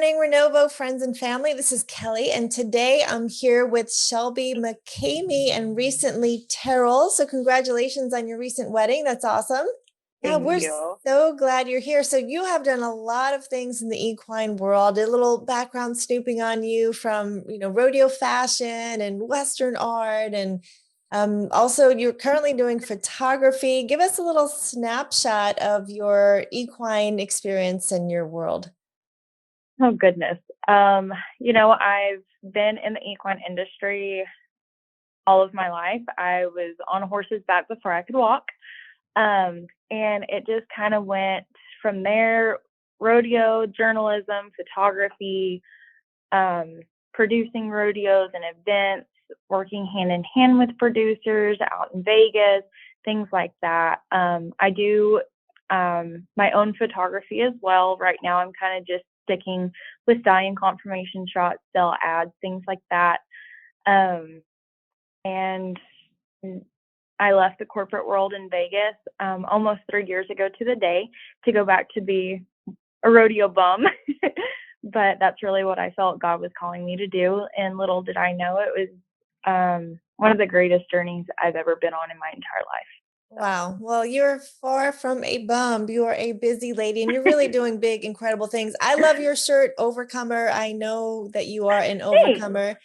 morning, Renovo friends and family. This is Kelly, and today I'm here with Shelby McCamey and recently Terrill. So, congratulations on your recent wedding. That's awesome. Yeah, Thank we're you. so glad you're here. So, you have done a lot of things in the equine world. A little background snooping on you from rodeo fashion and Western art, and also you're currently doing photography. Give us a little snapshot of your equine experience and your world. Oh goodness. I've been in the equine industry all of my life. I was on a horse's back before I could walk. And it just kind of went from there, rodeo, journalism, photography, producing rodeos and events, working hand in hand with producers out in Vegas, things like that. I do my own photography as well. Right now, I'm kind of just sticking with stallion confirmation shots, sell ads, things like that. Um, and I left the corporate world in Vegas almost 3 years ago to the day to go back to be a rodeo bum. But that's really what I felt God was calling me to do. And little did I know it was one of the greatest journeys I've ever been on in my entire life. Wow. Well, you're far from a bum. You are a busy lady and you're really doing big, incredible things. I love your shirt, Overcomer. I know that you are an Thanks. overcomer.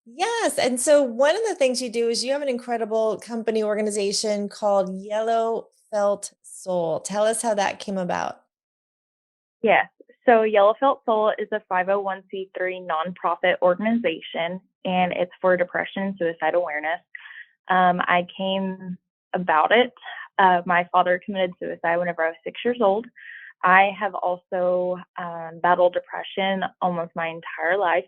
Yes. And so one of the things you do is you have an incredible company organization called Yellow Felt Soul. Tell us how that came about. Yes. So Yellow Felt Soul is a 501c3 nonprofit organization, and it's for depression and suicide awareness. I came about it. My father committed suicide whenever I was 6 years old. I have also battled depression almost my entire life,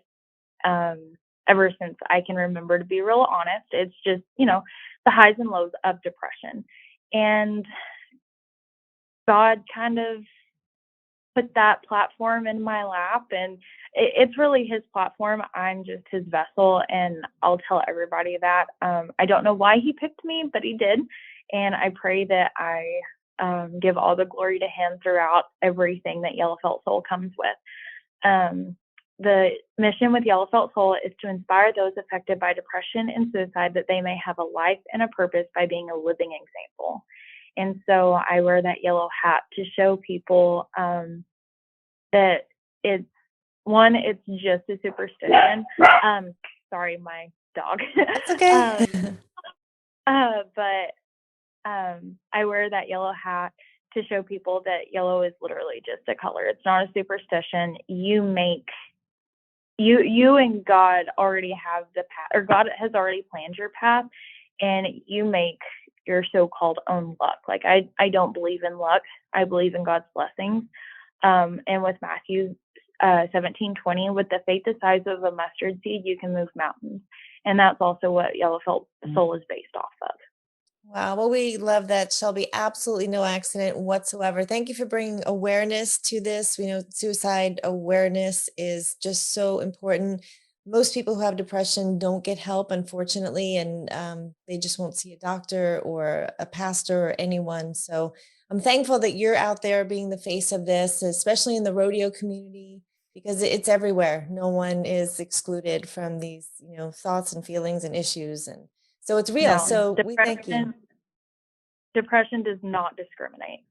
ever since I can remember, to be real honest. It's just, the highs and lows of depression. And God kind of put that platform in my lap, and it's really his platform. I'm just his vessel, and I'll tell everybody that. I don't know why he picked me, but he did, and I pray that I give all the glory to him throughout everything that Yellow Felt Soul comes with. The mission with Yellow Felt Soul is to inspire those affected by depression and suicide that they may have a life and a purpose by being a living example. And so I wear that yellow hat to show people that it's just a superstition. Sorry, my dog. That's okay. um, but I wear that yellow hat to show people that yellow is literally just a color. It's not a superstition. You and God already have the path, or God has already planned your path, and you make your so-called own luck. Like I don't believe in luck. I believe in God's blessings. And with Matthew 17:20, with the faith the size of a mustard seed, you can move mountains. And that's also what Yellow Felt Soul is based off of. Wow. Well, we love that, Shelby. Absolutely no accident whatsoever. Thank you for bringing awareness to this. We know suicide awareness is just so important. Most people who have depression don't get help, unfortunately, and they just won't see a doctor or a pastor or anyone. So I'm thankful that you're out there being the face of this, especially in the rodeo community, because it's everywhere. No one is excluded from these, thoughts and feelings and issues. And so it's real. No, So we thank you. depression does not discriminate.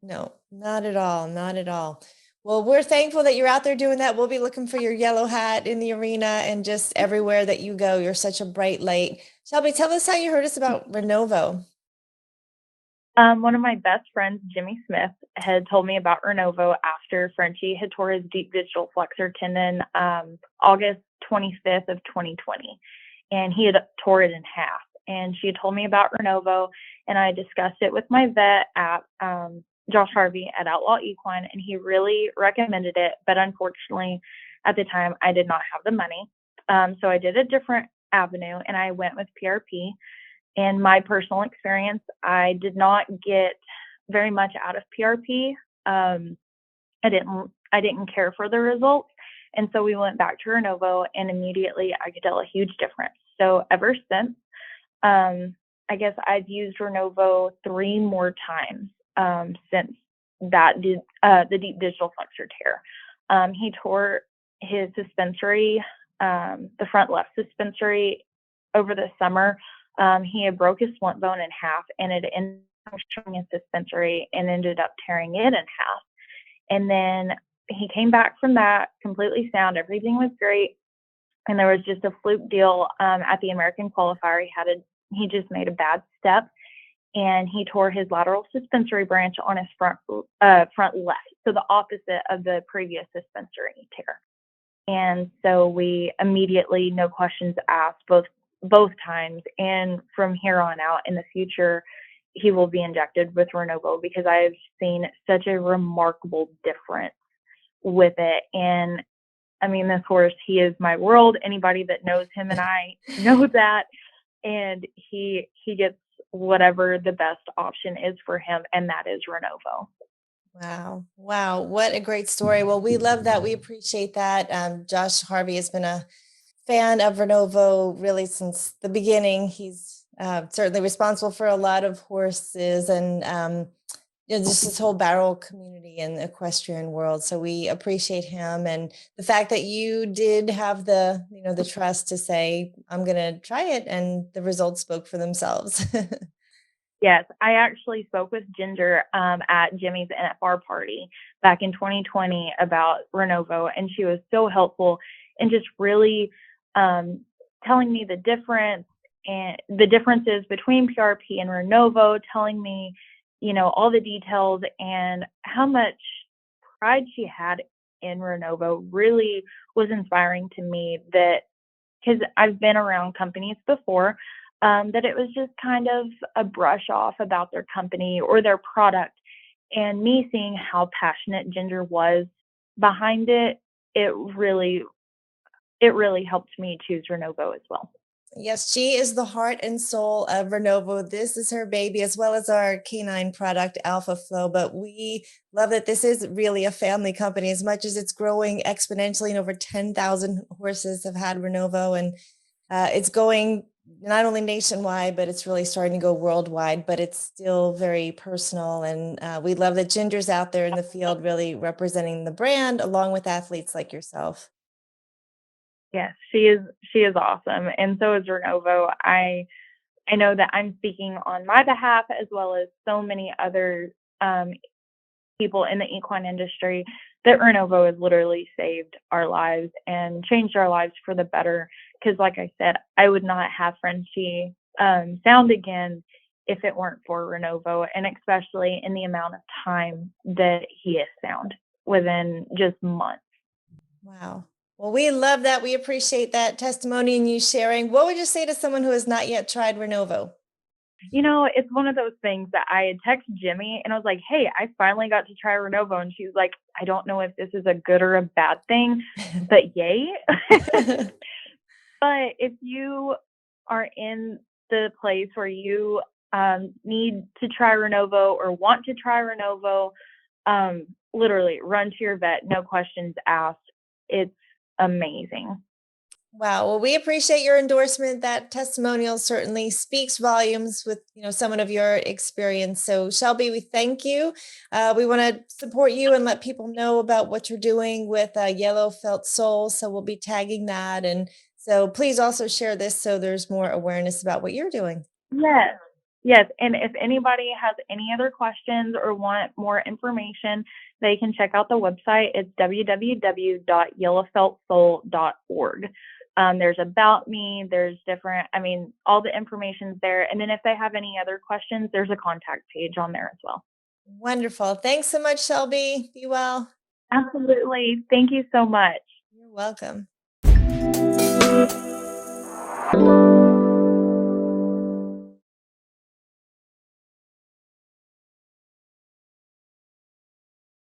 No, not at all. Not at all. Well, we're thankful that you're out there doing that. We'll be looking for your yellow hat in the arena and just everywhere that you go. You're such a bright light. Shelby, tell us how you heard us about Renovo. One of my best friends, Jimmy Smith, had told me about Renovo after Frenchie had tore his deep digital flexor tendon August 25th of 2020, and he had tore it in half. And she had told me about Renovo, and I discussed it with my vet at Josh Harvey at Outlaw Equine, and he really recommended it. But unfortunately, at the time, I did not have the money. So I did a different avenue, and I went with PRP. In my personal experience, I did not get very much out of PRP. I didn't care for the results, and so we went back to Renovo, and immediately I could tell a huge difference. So ever since, I guess I've used Renovo 3 more times since the deep digital flexor tear. He tore his suspensory, the front left suspensory over the summer. He had broke his splint bone in half and it ended up puncturing his suspensory and ended up tearing it in half. And then he came back from that completely sound. Everything was great. And there was just a fluke deal at the American qualifier. He just made a bad step and he tore his lateral suspensory branch on his front left, so the opposite of the previous suspensory tear. And so we immediately, no questions asked, both times. And from here on out in the future, he will be injected with Renovo because I've seen such a remarkable difference with it. And I mean, this horse, he is my world. Anybody that knows him and I know that. And he gets whatever the best option is for him, and that is Renovo. Wow. Wow. What a great story. Well, we love that. We appreciate that. Josh Harvey has been a fan of Renovo really since the beginning. He's certainly responsible for a lot of horses and just this whole barrel community and equestrian world. So we appreciate him and the fact that you did have the trust to say, I'm going to try it. And the results spoke for themselves. Yes, I actually spoke with Ginger at Jimmy's NFR party back in 2020 about Renovo, and she was so helpful and just really telling me the differences between PRP and Renovo, telling me, all the details and how much pride she had in Renovo really was inspiring to me, that because I've been around companies before, that it was just kind of a brush off about their company or their product. And me seeing how passionate Ginger was behind it, it really helped me choose Renovo as well. Yes, she is the heart and soul of Renovo. This is her baby, as well as our canine product, Alpha Flow. But we love that this is really a family company, as much as it's growing exponentially, and over 10,000 horses have had Renovo. And it's going not only nationwide, but it's really starting to go worldwide, but it's still very personal. And we love that Ginger's out there in the field, really representing the brand along with athletes like yourself. Yes, she is awesome, and so is Renovo. I know that I'm speaking on my behalf as well as so many other people in the equine industry, that Renovo has literally saved our lives and changed our lives for the better. Because, like I said, I would not have Frenchie sound again if it weren't for Renovo, and especially in the amount of time that he is sound within just months. Wow. Well, we love that. We appreciate that testimony and you sharing. What would you say to someone who has not yet tried Renovo? It's one of those things that I had texted Jimmy and I was like, hey, I finally got to try Renovo. And she's like, I don't know if this is a good or a bad thing, but yay. But if you are in the place where you need to try Renovo or want to try Renovo, literally run to your vet, no questions asked. It's amazing. Wow. Well, we appreciate your endorsement. That testimonial certainly speaks volumes with, someone of your experience. So Shelby, we thank you. We want to support you and let people know about what you're doing with Yellow Felt Soul. So we'll be tagging that. And so please also share this so there's more awareness about what you're doing. Yes. Yes. And if anybody has any other questions or want more information, they can check out the website. It's www.yellowfeltsoul.org. There's about me, there's all the information's there. And then if they have any other questions, there's a contact page on there as well. Wonderful. Thanks so much, Shelby. Be well. Absolutely. Thank you so much. You're welcome.